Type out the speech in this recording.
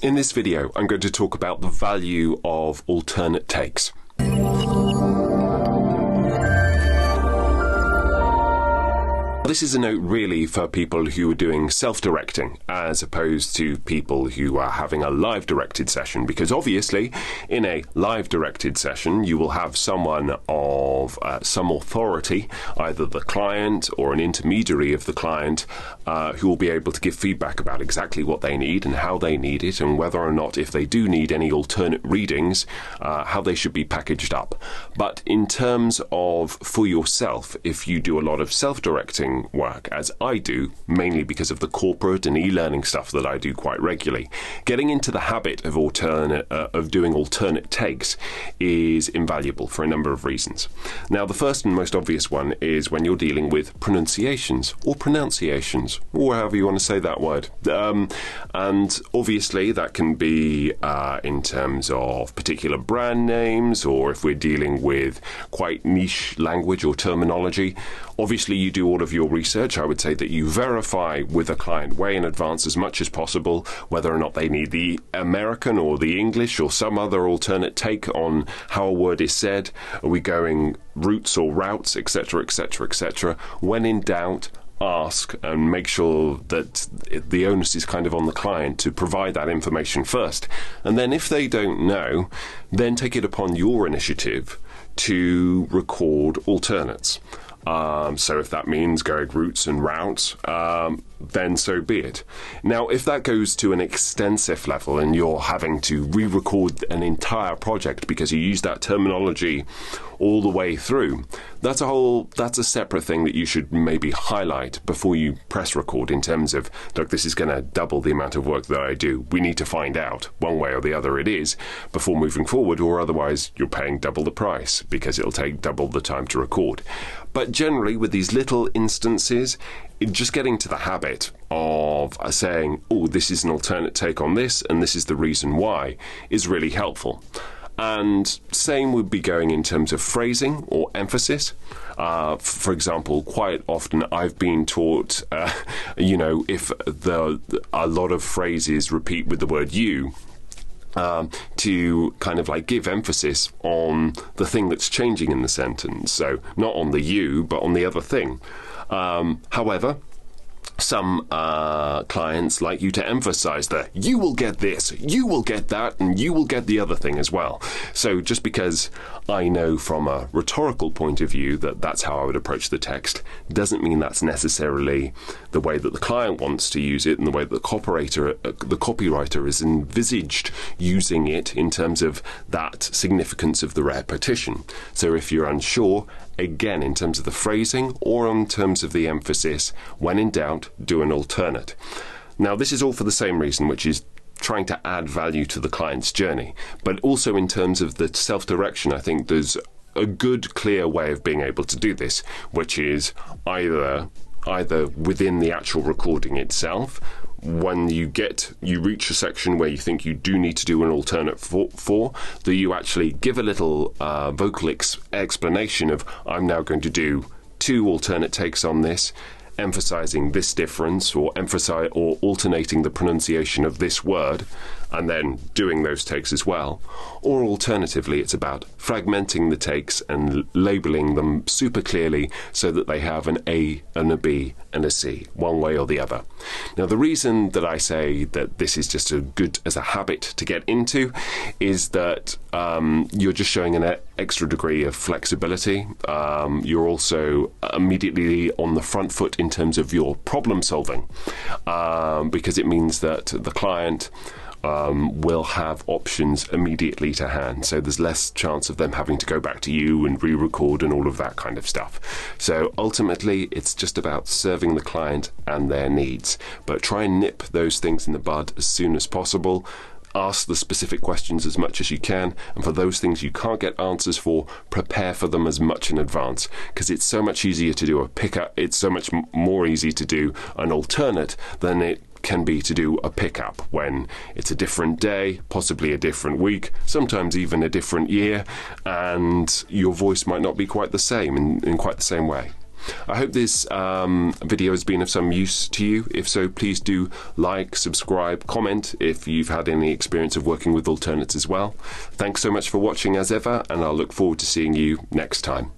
In this video, I'm going to talk about the value of alternate takes. This is a note really for people who are doing self-directing as opposed to people who are having a live directed session, because obviously in a live directed session you will have someone of some authority, either the client or an intermediary of the client, who will be able to give feedback about exactly what they need and how they need it, and whether or not, if they do need any alternate readings, how they should be packaged up. But in terms of for yourself, if you do a lot of self-directing work, as I do, mainly because of the corporate and e-learning stuff that I do quite regularly, getting into the habit of doing alternate takes is invaluable for a number of reasons. Now, the first and most obvious one is when you're dealing with pronunciations, or however you want to say that word. And obviously that can be in terms of particular brand names, or if we're dealing with quite niche language or terminology. Obviously, you do all of your research. I would say that you verify with a client way in advance as much as possible whether or not they need the American or the English or some other alternate take on how a word is said. Are we going roots or routes, etc., etc., etc. When in doubt, ask and make sure that the onus is kind of on the client to provide that information first. And then if they don't know, then take it upon your initiative to record alternates. So if that means going routes and routes, then so be it. Now, if that goes to an extensive level and you're having to re-record an entire project because you use that terminology all the way through, that's a separate thing that you should maybe highlight before you press record, in terms of, look, this is going to double the amount of work that I do. We need to find out one way or the other it is before moving forward, or otherwise you're paying double the price because it'll take double the time to record. But generally, with these little instances, just getting to the habit of saying, oh, this is an alternate take on this, and this is the reason why, is really helpful. And same would be going in terms of phrasing or emphasis. For example, quite often I've been taught, if a lot of phrases repeat with the word you, to kind of like give emphasis on the thing that's changing in the sentence. So not on the you, but on the other thing. However, some clients like you to emphasize that you will get this, you will get that, and you will get the other thing as well. So just because I know from a rhetorical point of view that that's how I would approach the text, doesn't mean that's necessarily the way that the client wants to use it and the way that the copywriter is envisaged using it in terms of that significance of the repetition. So if you're unsure, again, in terms of the phrasing or in terms of the emphasis, when in doubt, do an alternate. Now, this is all for the same reason, which is trying to add value to the client's journey. But also in terms of the self-direction, I think there's a good, clear way of being able to do this, which is either within the actual recording itself, when you reach a section where you think you do need to do an alternate for, that you actually give a little vocal explanation of, I'm now going to do 2 alternate takes on this, emphasizing this difference, or alternating the pronunciation of this word, and then doing those takes as well. Or alternatively, it's about fragmenting the takes and labeling them super clearly so that they have an A and a B and a C, one way or the other. Now, the reason that I say that this is just as a habit to get into is that you're just showing an extra degree of flexibility. You're also immediately on the front foot in terms of your problem solving, because it means that the client will have options immediately to hand. So there's less chance of them having to go back to you and re-record and all of that kind of stuff. So ultimately, it's just about serving the client and their needs. But try and nip those things in the bud as soon as possible. Ask the specific questions as much as you can, and for those things you can't get answers for, prepare for them as much in advance, because it's so much easier to do a pickup, it's so much more easy to do an alternate than it can be to do a pickup when it's a different day, possibly a different week, sometimes even a different year, and your voice might not be quite the same in quite the same way. I hope this video has been of some use to you. If so, please do like, subscribe, comment if you've had any experience of working with alternates as well. Thanks so much for watching as ever, and I'll look forward to seeing you next time.